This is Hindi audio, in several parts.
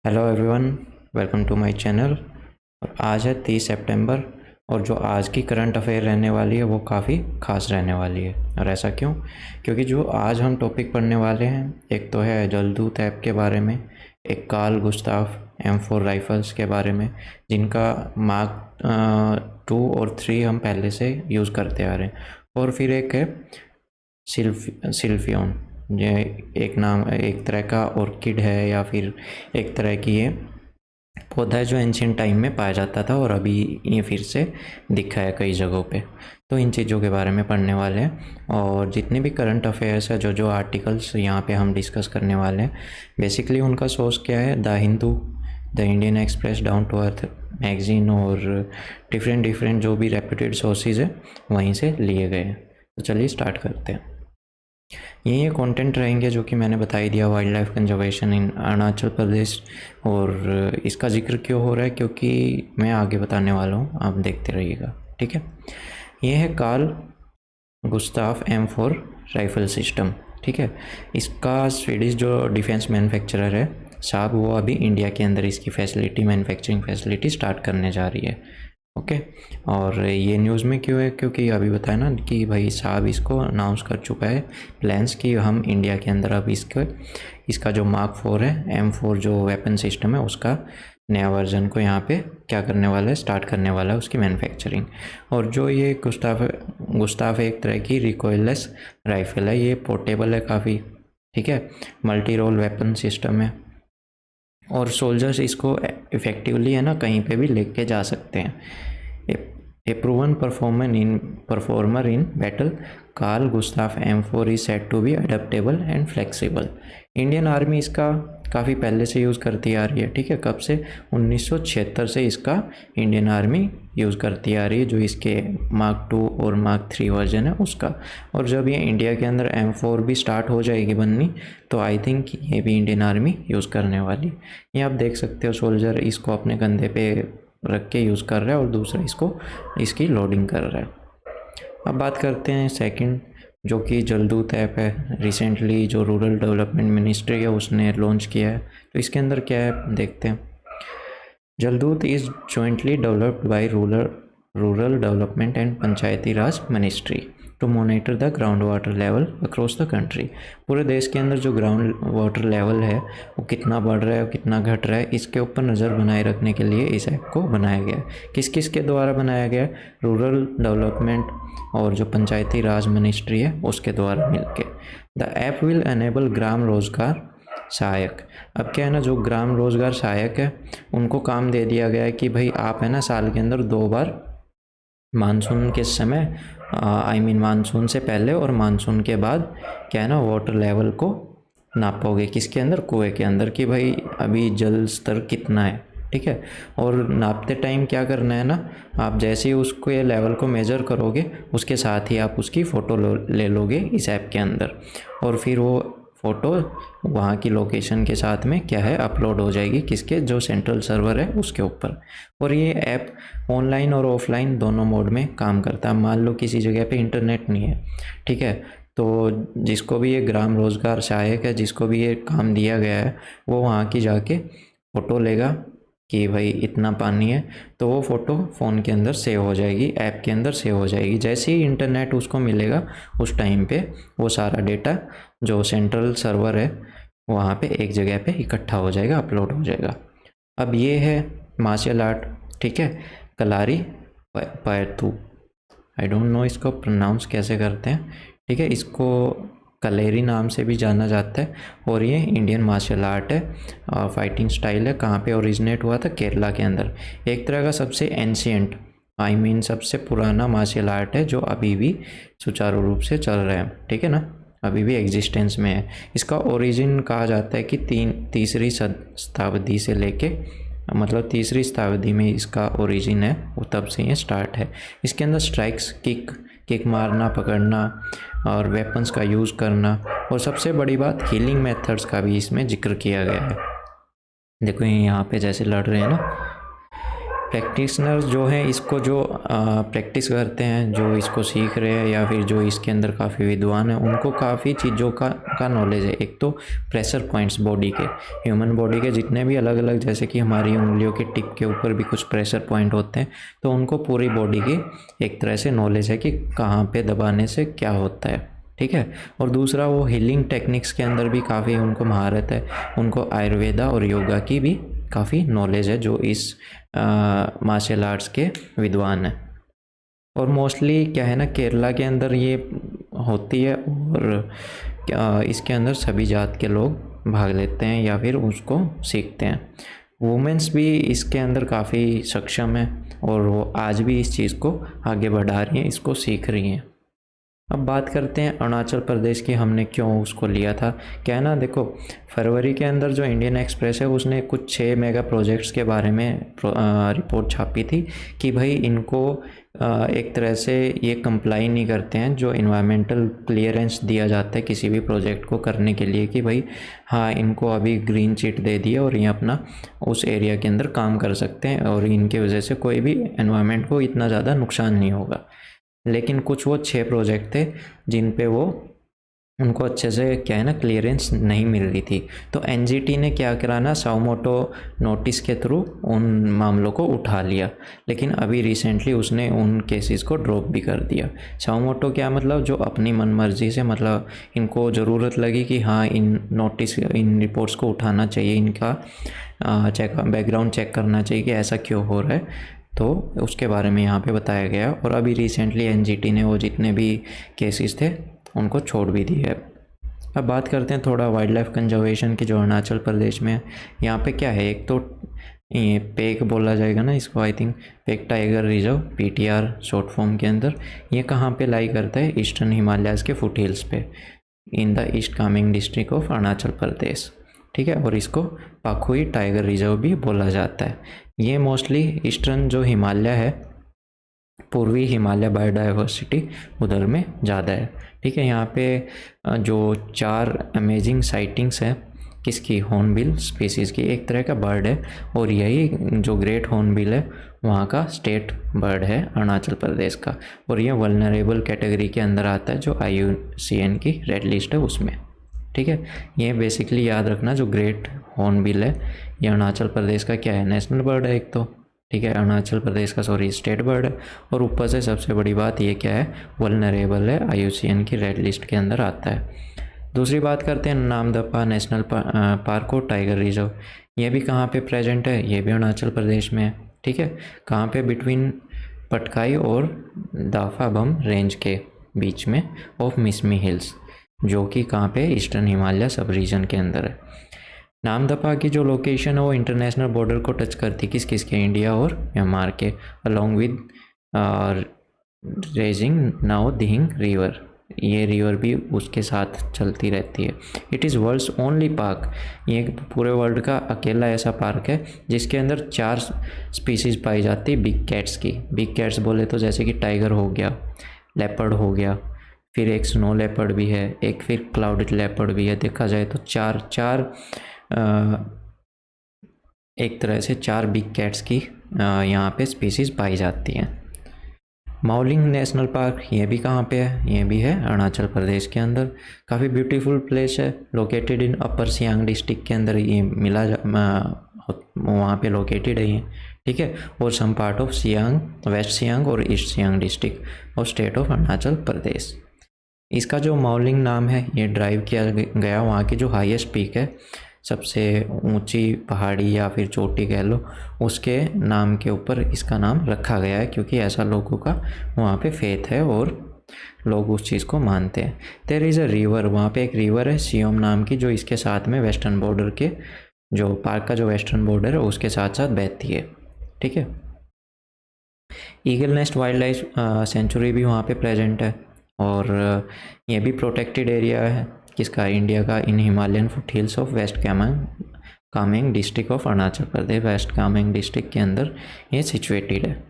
Hello everyone, welcome to my channel. और आज है 30 सितंबर और जो आज की करंट अफेयर रहने वाली है वो काफ़ी ख़ास रहने वाली है। और ऐसा क्यों? क्योंकि जो आज हम टॉपिक पढ़ने वाले हैं, एक तो है जलदूत ऐप के बारे में, एक कार्ल गुस्ताफ M4 राइफल्स के बारे में जिनका मार्क 2 और 3 हम पहले से यूज़ करते आ रहे हैं, और फिर एक है सिल्फियन। ये एक नाम, एक तरह का ऑर्किड है या फिर एक तरह की ये पौधा है जो एंशियंट टाइम में पाया जाता था और अभी ये फिर से दिखा है कई जगहों पे। तो इन चीज़ों के बारे में पढ़ने वाले हैं, और जितने भी करंट अफेयर्स है, जो आर्टिकल्स यहाँ पे हम डिस्कस करने वाले हैं, बेसिकली उनका सोर्स क्या है? The Hindu, the Indian Express, Down to Earth magazine और डिफरेंट जो भी रेप्यूटेड सोर्सेज है वहीं से लिए गए हैं। तो चलिए स्टार्ट करते हैं। ये कंटेंट रहेंगे जो कि मैंने बता ही दिया, wild life conservation in Arunachal Pradesh. और इसका जिक्र क्यों हो रहा है? क्योंकि मैं आगे बताने वाला हूँ, आप देखते रहिएगा, ठीक है। ये है Karl Gustaf M4 rifle system, ठीक है। इसका स्वीडिश जो डिफेंस मैन्युफैक्चरर है साहब, वो अभी इंडिया के अंदर इसकी फैसिलिटी, मैन्युफैक्चरिंग फैसिलिटी स्टार्ट करने जा रही है, ओके। और ये न्यूज़ में क्यों है? क्योंकि अभी बताया ना कि भाई साहब इसको अनाउंस कर चुका है प्लान्स कि हम इंडिया के अंदर अब इसका जो मार्क 4 है, M4 जो वेपन सिस्टम है, उसका नया वर्जन को यहाँ पे क्या करने वाला है, स्टार्ट करने वाला है उसकी मैन्युफैक्चरिंग। और जो ये गुस्ताफ एक तरह की रिकॉइललेस राइफल है, ये पोर्टेबल है काफ़ी, ठीक है। मल्टी रोल वेपन सिस्टम है और सोल्जर्स इसको इफ़ेक्टिवली है ना कहीं पे भी लेके जा सकते हैं। A proven performer in battle, Carl Gustaf M4 is set to be adaptable and flexible. Indian army इसका काफ़ी पहले से यूज़ करती आ रही है, ठीक है। कब से? 1976 से इसका इंडियन आर्मी यूज़ करती आ रही है, जो इसके मार्क 2 और मार्क 3 वर्जन है उसका। और जब ये इंडिया के अंदर M4 भी स्टार्ट हो जाएगी बननी, तो आई थिंक ये भी इंडियन आर्मी यूज़ करने वाली। ये आप देख सकते हो, सोल्जर इसको अपने कंधे पे रख के यूज़ कर रहा है और दूसरा इसकी लोडिंग कर रहा है। अब बात करते हैं सेकंड, जो कि जलदूत ऐप है। रिसेंटली जो रूरल डेवलपमेंट मिनिस्ट्री है उसने लॉन्च किया है। तो इसके अंदर क्या है देखते हैं। Jaldoot is jointly developed by rural development and Panchayati Raj ministry to monitor the ground water level across the country. पूरे देश के अंदर जो ग्राउंड वाटर लेवल है वो कितना बढ़ रहा है और कितना घट रहा है, इसके ऊपर नज़र बनाए रखने के लिए इस ऐप को बनाया गया है। किस किस के द्वारा बनाया गया है? रूरल डेवलपमेंट और जो पंचायती राज मिनिस्ट्री है उसके द्वारा मिलके। द ऐप विल एनेबल ग्राम रोजगार सहायक। अब क्या है ना, जो ग्राम रोजगार सहायक है उनको काम दे दिया गया है कि भाई आप है ना साल के अंदर 2 बार, मानसून के समय मानसून से पहले और मानसून के बाद क्या है ना, वाटर लेवल को नापोगे। किसके अंदर? कुएं के अंदर, कि भाई अभी जल स्तर कितना है, ठीक है। और नापते टाइम क्या करना है ना, आप जैसे ही उसको ये लेवल को मेज़र करोगे उसके साथ ही आप उसकी फ़ोटो ले लोगे इस ऐप के अंदर, और फिर वो फ़ोटो वहाँ की लोकेशन के साथ में क्या है अपलोड हो जाएगी, किसके? जो सेंट्रल सर्वर है उसके ऊपर। और ये ऐप ऑनलाइन और ऑफलाइन दोनों मोड में काम करता है। मान लो किसी जगह पे इंटरनेट नहीं है, ठीक है, तो जिसको भी ये ग्राम रोजगार सहायक है, जिसको भी ये काम दिया गया है, वो वहाँ की जाके फ़ोटो लेगा कि भाई इतना पानी है, तो वो फ़ोटो फ़ोन के अंदर सेव हो जाएगी, ऐप के अंदर सेव हो जाएगी। जैसे ही इंटरनेट उसको मिलेगा उस टाइम पे वो सारा डेटा जो सेंट्रल सर्वर है वहाँ पे एक जगह पे इकट्ठा हो जाएगा, अपलोड हो जाएगा। अब ये है मार्शल आर्ट, ठीक है, कलारी पैथू, आई डोंट नो इसको प्रोनाउंस कैसे करते हैं, ठीक है। इसको कलेरी नाम से भी जाना जाता है और ये इंडियन मार्शल आर्ट है, फाइटिंग स्टाइल है। कहाँ पे ओरिजिनेट हुआ था? केरला के अंदर। एक तरह का सबसे एंशियंट सबसे पुराना मार्शल आर्ट है जो अभी भी सुचारू रूप से चल रहा है, ठीक है ना, अभी भी एग्जिस्टेंस में है। इसका ओरिजिन कहा जाता है कि तीसरी शताब्दी से लेके, मतलब तीसरी शताब्दी में इसका ओरिजिन है, वो तब से ये स्टार्ट है। इसके अंदर स्ट्राइक्स, किक मारना, पकड़ना और वेपन्स का यूज़ करना, और सबसे बड़ी बात हीलिंग मेथड्स का भी इसमें जिक्र किया गया है। देखो ये यहाँ पे जैसे लड़ रहे हैं ना, प्रैक्टिशनर जो हैं इसको जो प्रैक्टिस करते हैं, जो इसको सीख रहे हैं या फिर जो इसके अंदर काफ़ी विद्वान हैं, उनको काफ़ी चीज़ों का नॉलेज है। एक तो प्रेशर पॉइंट्स बॉडी के, ह्यूमन बॉडी के जितने भी अलग अलग, जैसे कि हमारी उंगलियों के टिप के ऊपर भी कुछ प्रेशर पॉइंट होते हैं, तो उनको पूरी बॉडी की एक तरह से नॉलेज है कि कहाँ पे दबाने से क्या होता है, ठीक है। और दूसरा वो हीलिंग टेक्निक्स के अंदर भी काफ़ी उनको महारत है, उनको आयुर्वेदा और योगा की भी काफ़ी नॉलेज है, जो इस मार्शल आर्ट्स के विद्वान हैं। और मोस्टली क्या है ना, केरला के अंदर ये होती है और इसके अंदर सभी जात के लोग भाग लेते हैं या फिर उसको सीखते हैं। वुमेंस भी इसके अंदर काफ़ी सक्षम है और वो आज भी इस चीज़ को आगे बढ़ा रही हैं, इसको सीख रही हैं। अब बात करते हैं अरुणाचल प्रदेश की, हमने क्यों उसको लिया था। क्या है ना, देखो फरवरी के अंदर जो इंडियन एक्सप्रेस है उसने कुछ 6 मेगा प्रोजेक्ट्स के बारे में रिपोर्ट छापी थी कि भाई इनको एक तरह से ये कंप्लाई नहीं करते हैं, जो इन्वायरमेंटल क्लियरेंस दिया जाता है किसी भी प्रोजेक्ट को करने के लिए, कि भाई हाँ इनको अभी ग्रीन चिट दे दिया और ये अपना उस एरिया के अंदर काम कर सकते हैं और इनकी वजह से कोई भी एनवायरनमेंट को इतना ज़्यादा नुकसान नहीं होगा। लेकिन कुछ वो 6 प्रोजेक्ट थे जिन पे वो उनको अच्छे से क्या है ना क्लियरेंस नहीं मिल रही थी। तो एनजीटी ने क्या करा ना, साओमोटो नोटिस के थ्रू उन मामलों को उठा लिया, लेकिन अभी रिसेंटली उसने उन केसेस को ड्रॉप भी कर दिया। साओमोटो क्या मतलब, जो अपनी मनमर्जी से, मतलब इनको ज़रूरत लगी कि हाँ इन नोटिस इन रिपोर्ट्स को उठाना चाहिए, इनका बैकग्राउंड चेक करना चाहिए कि ऐसा क्यों हो रहा है, तो उसके बारे में यहाँ पे बताया गया। और अभी रिसेंटली एनजीटी ने वो जितने भी केसेस थे उनको छोड़ भी दिया है। अब बात करते हैं थोड़ा वाइल्ड लाइफ कंजर्वेशन की, जो अरुणाचल प्रदेश में है। यहाँ पे क्या है, एक तो ये पेक बोला जाएगा ना इसको, I think Pakke tiger reserve, PTR short form के अंदर। ये कहाँ पे लाई करता है, ईस्टर्न हिमालयाज़ के फुट हिल्स पे, in the east Kameng district of Arunachal Pradesh, ठीक है। और इसको पाखुई टाइगर रिजर्व भी बोला जाता है। ये मोस्टली ईस्टर्न जो हिमालय है, पूर्वी हिमालय बायोडाइवर्सिटी उधर में ज़्यादा है, ठीक है। यहाँ पे जो 4 अमेजिंग साइटिंग्स हैं किसकी, हॉर्नबिल स्पीसीज़ की, एक तरह का बर्ड है, और यही जो ग्रेट हॉर्नबिल है वहाँ का स्टेट बर्ड है अरुणाचल प्रदेश का। और ये वल्नरेबल कैटेगरी के अंदर आता है, जो IUCN की रेड लिस्ट है उसमें, ठीक है। ये बेसिकली याद रखना, जो ग्रेट हॉर्नबिल है ये अरुणाचल प्रदेश का क्या है, नेशनल बर्ड है एक तो, ठीक है, अरुणाचल प्रदेश का स्टेट बर्ड है। और ऊपर से सबसे बड़ी बात ये क्या है, वल्नरेबल है, IUCN की रेड लिस्ट के अंदर आता है। दूसरी बात करते हैं नामदफा नेशनल पार्क और टाइगर रिजर्व। ये भी कहाँ पे प्रेजेंट है, ये भी अरुणाचल प्रदेश में है, ठीक है। कहाँ पे, बिटवीन पटकाई और दाफाबम रेंज के बीच में ऑफ मिसमी हिल्स, जो कि कहाँ पे, ईस्टर्न हिमालय सब रीजन के अंदर है। नामदफा की जो लोकेशन है वो इंटरनेशनल बॉर्डर को टच करती, किस किस के, इंडिया और म्यांमार के, अलॉन्ग विद रेजिंग नाओ दिहिंग रिवर, ये रिवर भी उसके साथ चलती रहती है। It is world's only park, ये पूरे वर्ल्ड का अकेला ऐसा पार्क है जिसके अंदर 4 स्पीसीज़ पाई जाती है बिग कैट्स की। बिग कैट्स बोले तो जैसे कि टाइगर हो गया, लेपर्ड हो गया, फिर एक स्नो लेपर्ड भी है, एक फिर क्लाउडेड लेपर्ड भी है। देखा जाए तो चार एक तरह से 4 बिग कैट्स की यहाँ पे स्पीसीज़ पाई जाती हैं। माओलिंग नेशनल पार्क, ये भी कहाँ पे है, ये भी है अरुणाचल प्रदेश के अंदर। काफ़ी ब्यूटीफुल प्लेस है, located in upper Siang district के अंदर ये वहाँ पे लोकेटेड है ये, ठीक है। और some part of Siang, west Siang और ईस्ट सियांग डिस्ट्रिक्ट और स्टेट ऑफ अरुणाचल प्रदेश। इसका जो माओलिंग नाम है ये ड्राइव किया गया वहाँ की जो हाईएस्ट पीक है, सबसे ऊंची पहाड़ी या फिर चोटी कह लो, उसके नाम के ऊपर इसका नाम रखा गया है, क्योंकि ऐसा लोगों का वहाँ पे फेथ है और लोग उस चीज़ को मानते हैं। देयर इज़ अ रिवर, वहाँ पे एक रिवर है सियोम नाम की, जो इसके साथ में वेस्टर्न बॉर्डर के, जो पार्क का जो वेस्टर्न बॉर्डर है उसके साथ साथ बहती है, ठीक है। Eagle nest wildlife century भी वहाँ पे प्रेजेंट है, और ये भी प्रोटेक्टेड एरिया है किसका, इंडिया का, in Himalayan foothills of west Kameng district of Arunachal Pradesh, west Kameng district के अंदर ये सिचुएटेड है।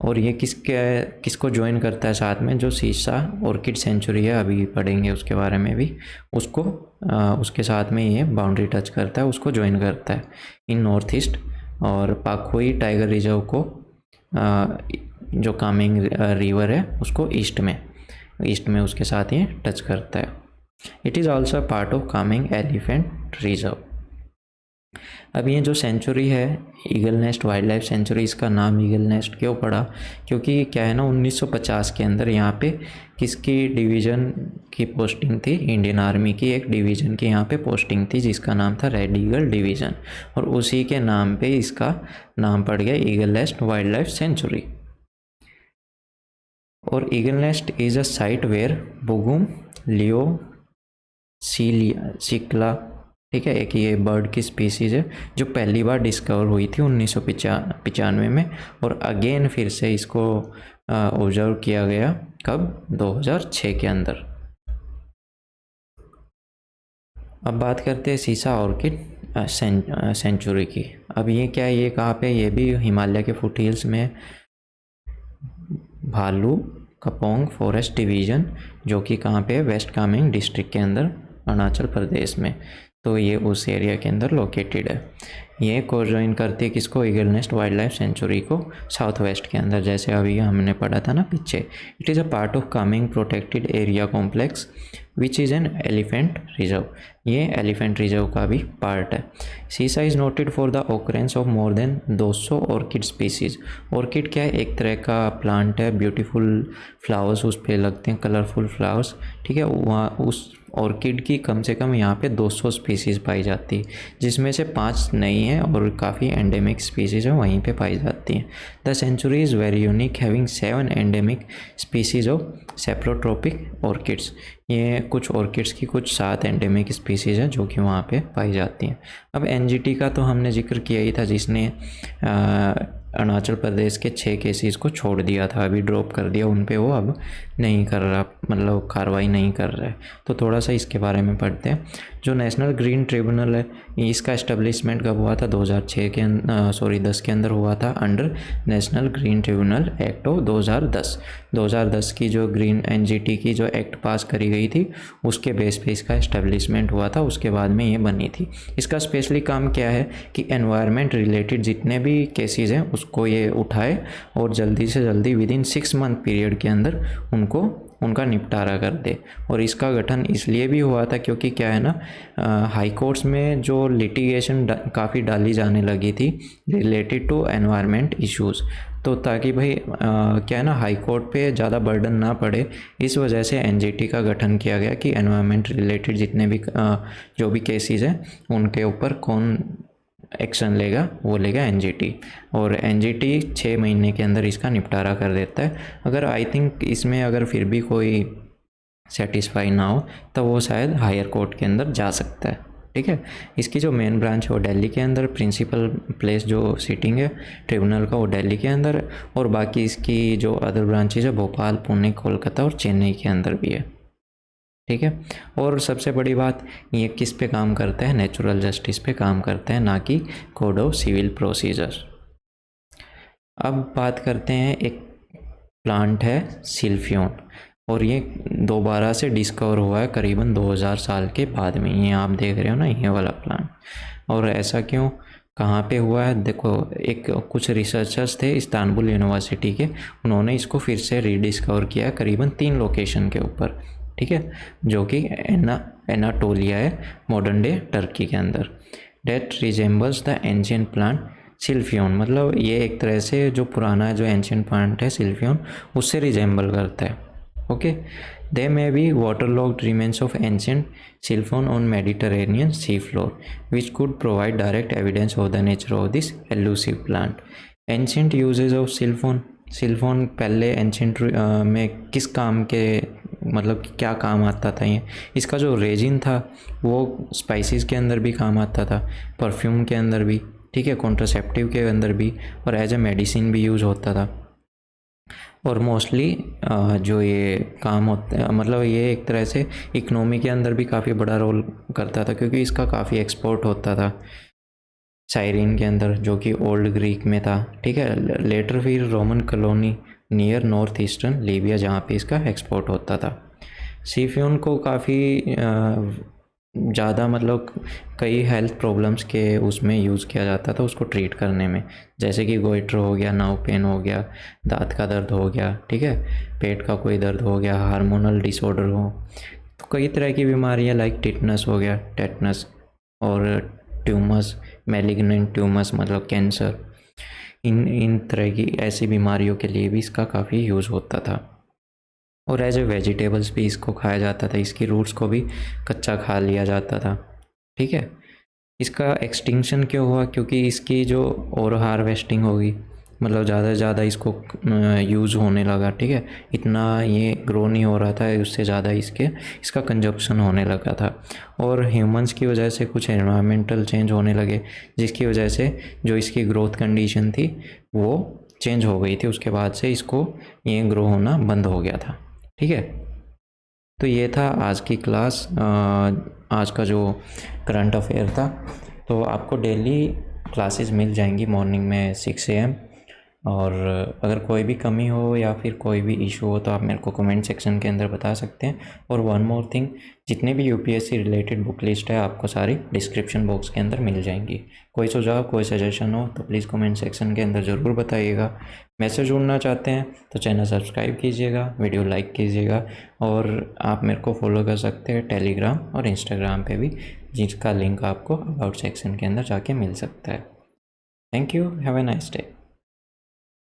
और ये किसको ज्वाइन करता है साथ में, जो सीसा ऑर्किड सेंचुरी है, अभी पढ़ेंगे उसके बारे में भी, उसको उसके साथ में ये बाउंड्री टच करता है, उसको ज्वाइन करता है इन नॉर्थ ईस्ट और पाखोई टाइगर रिजर्व को जो कामेंग रिवर है उसको ईस्ट में उसके साथ ये टच करता है। It is also part of Kameng elephant reserve. अब ये जो सेंचुरी है eagle nest wildlife century, इसका नाम ईगल नेस्ट क्यों पड़ा, क्योंकि क्या है ना 1950 के अंदर यहाँ पे किसकी डिवीज़न की पोस्टिंग थी, इंडियन आर्मी की एक डिवीज़न की यहाँ पे पोस्टिंग थी जिसका नाम था रेड ईगल डिवीज़न, और उसी के नाम पे इसका नाम पड़ गया eagle nest wildlife sanctuary. और eagle nest is a site where Bugun liocichla, ठीक है, एक ये बर्ड की स्पीसीज़ है जो पहली बार डिस्कवर हुई थी 1995 में, और अगेन फिर से इसको ऑब्जर्व किया गया कब, 2006 के अंदर। अब बात करते हैं सीसा ऑर्किड सेंचुरी की। अब ये क्या है, ये कहाँ पे, ये भी हिमालय के फुट हिल्स में, भालू कपोंग फॉरेस्ट डिवीज़न, जो कि कहाँ पे है, वेस्ट कामेंग डिस्ट्रिक्ट के अंदर अरुणाचल प्रदेश में, तो ये उस एरिया के अंदर लोकेटेड है। ये कोजॉइन करती है किसको, eagle nest wildlife century को साउथ वेस्ट के अंदर, जैसे अभी हमने पढ़ा था ना पीछे। It is a part of Kameng protected area complex which is an elephant reserve, ये एलिफेंट रिजर्व का भी पार्ट है। सीसा is noted for the occurrence of more than 200 orchid species. Orchid क्या है, एक तरह का प्लांट है, ब्यूटीफुल फ्लावर्स उस पर लगते हैं, कलरफुल फ्लावर्स, ठीक है। वहाँ उस ऑर्किड की कम से कम यहाँ पे 200 स्पीसीज़ पाई जाती है, जिसमें से 5 नई हैं और काफ़ी एंडेमिक स्पीसीज़ हैं वहीं पे पाई जाती हैं। The sanctuary is very unique having 7 endemic species of सेप्लोट्रोपिक ऑर्किड्स। ये कुछ ऑर्किड्स की कुछ 7 एंडेमिक स्पीसीज़ हैं जो कि वहाँ पे पाई जाती हैं। अब एनजीटी का तो हमने जिक्र किया ही था, जिसने अरुणाचल प्रदेश के 6 केसेस को छोड़ दिया था, अभी ड्रॉप कर दिया उन पे, वो अब नहीं कर रहा, मतलब कार्रवाई नहीं कर रहा है। तो थोड़ा सा इसके बारे में पढ़ते हैं। जो नेशनल ग्रीन ट्रिब्यूनल है, इसका इस्टेब्लिशमेंट कब हुआ था, 2006 के 10 के अंदर हुआ था, under national green tribunal act of 2010 की जो ग्रीन एनजीटी की जो एक्ट पास करी गई थी उसके बेस पे इसका इस्टेब्लिशमेंट हुआ था, उसके बाद में ये बनी थी। इसका स्पेशली काम क्या है कि एनवायरनमेंट रिलेटेड जितने भी केसेस हैं उसको ये उठाए और जल्दी से जल्दी विदिन 6 मंथ पीरियड के अंदर उनका निपटारा कर दे। और इसका गठन इसलिए भी हुआ था क्योंकि क्या है ना, हाई कोर्ट्स में जो लिटिगेशन काफ़ी डाली जाने लगी थी रिलेटेड टू एनवायरनमेंट इश्यूज़, तो ताकि भाई क्या है ना, हाई कोर्ट पे ज़्यादा बर्डन ना पड़े, इस वजह से एनजीटी का गठन किया गया कि एनवायरनमेंट रिलेटेड जितने भी जो भी केसेस हैं उनके ऊपर कौन एक्शन लेगा, वो लेगा एनजीटी, और एनजीटी 6 महीने के अंदर इसका निपटारा कर देता है। अगर आई थिंक इसमें अगर फिर भी कोई सेटिस्फाई ना हो तो वो शायद हायर कोर्ट के अंदर जा सकता है, ठीक है। इसकी जो मेन ब्रांच है वो दिल्ली के अंदर, प्रिंसिपल प्लेस जो सिटिंग है ट्रिब्यूनल का वो दिल्ली के अंदर, और बाकी इसकी जो अदर ब्रांचेज है भोपाल, पुणे, कोलकाता और चेन्नई के अंदर भी है, ठीक है। और सबसे बड़ी बात, ये किस पे काम करता है, नेचुरल जस्टिस पे काम करता है, ना कि कोड ऑफ सिविल प्रोसीजर। अब बात करते हैं, एक प्लांट है सिल्फियोन, और ये दोबारा से डिस्कवर हुआ है करीबन 2000 साल के बाद में। ये आप देख रहे हो ना, ये वाला प्लांट। और ऐसा क्यों, कहाँ पे हुआ है, देखो एक कुछ रिसर्चर्स थे इस्तांबुल यूनिवर्सिटी के, उन्होंने इसको फिर से रीडिस्कवर किया करीबन 3 लोकेशन के ऊपर, ठीक है, जो कि एनाटोलिया है, मॉडर्न डे टर्की के अंदर। That resembles the ancient plant silphion, मतलब ये एक तरह से जो पुराना जो एंशियंट प्लांट है सिल्फियोन उससे रिजेंबल करता है, okay. They may be waterlogged remains of ancient silphon on Mediterranean sea floor, which could provide direct evidence of the nature of this elusive plant. Ancient uses of silphon पहले एंशियंट में किस काम के, मतलब क्या काम आता था ये, इसका जो रेजिन था वो स्पाइसेस के अंदर भी काम आता था, परफ्यूम के अंदर भी, ठीक है, कॉन्ट्रासेप्टिव के अंदर भी, और एज ए मेडिसिन भी यूज़ होता था। और मोस्टली जो ये काम होता है, मतलब ये एक तरह से इकनॉमी के अंदर भी काफ़ी बड़ा रोल करता था, क्योंकि इसका काफ़ी एक्सपोर्ट होता था साइरिन के अंदर, जो कि ओल्ड ग्रीक में था, ठीक है। लेटर फिर Roman colony near north eastern Libya, जहाँ पे इसका एक्सपोर्ट होता था। सिल्फियोन को काफ़ी ज़्यादा मतलब कई हेल्थ प्रॉब्लम्स के उसमें यूज़ किया जाता था उसको ट्रीट करने में, जैसे कि गोइटर हो गया, नाव पेन हो गया, दांत का दर्द हो गया, ठीक है, पेट का कोई दर्द हो गया, हार्मोनल डिसऑर्डर हो, तो कई तरह की बीमारियां लाइक टिटनस हो गया, टेटनस, और ट्यूमर्स, मैलिग्नेंट ट्यूमर्स मतलब कैंसर, इन तरह की ऐसी बीमारियों के लिए भी इसका काफ़ी यूज़ होता था। और एज ए वेजिटेबल्स भी इसको खाया जाता था, इसकी रूट्स को भी कच्चा खा लिया जाता था, ठीक है। इसका एक्सटिंक्शन क्यों हुआ? क्योंकि इसकी जो और हार्वेस्टिंग होगी, मतलब ज़्यादा से ज़्यादा इसको यूज़ होने लगा, ठीक है, इतना ये ग्रो नहीं हो रहा था, उससे ज़्यादा इसका कंजप्शन होने लगा था, और ह्यूमंस की वजह से कुछ एनवायरमेंटल चेंज होने लगे, जिसकी वजह से जो इसकी ग्रोथ कंडीशन थी वो चेंज हो गई थी, उसके बाद से इसको ये ग्रो होना बंद हो गया था, ठीक है। तो ये था आज की क्लास, आज का जो करंट अफेयर था। तो आपको डेली क्लासेस मिल जाएंगी मॉर्निंग में 6 AM, और अगर कोई भी कमी हो या फिर कोई भी इशू हो तो आप मेरे को कमेंट सेक्शन के अंदर बता सकते हैं। और वन मोर थिंग, जितने भी यूपीएससी रिलेटेड बुक लिस्ट है आपको सारी डिस्क्रिप्शन बॉक्स के अंदर मिल जाएंगी। कोई सुझाव, कोई सजेशन हो तो प्लीज़ कमेंट सेक्शन के अंदर ज़रूर बताइएगा। मैसेज जुड़ना चाहते हैं तो चैनल सब्सक्राइब कीजिएगा, वीडियो लाइक कीजिएगा, और आप मेरे को फॉलो कर सकते हैं टेलीग्राम और इंस्टाग्राम पे भी, जिसका लिंक आपको अबाउट सेक्शन के अंदर जाके मिल सकता है। Thank you, have a nice day.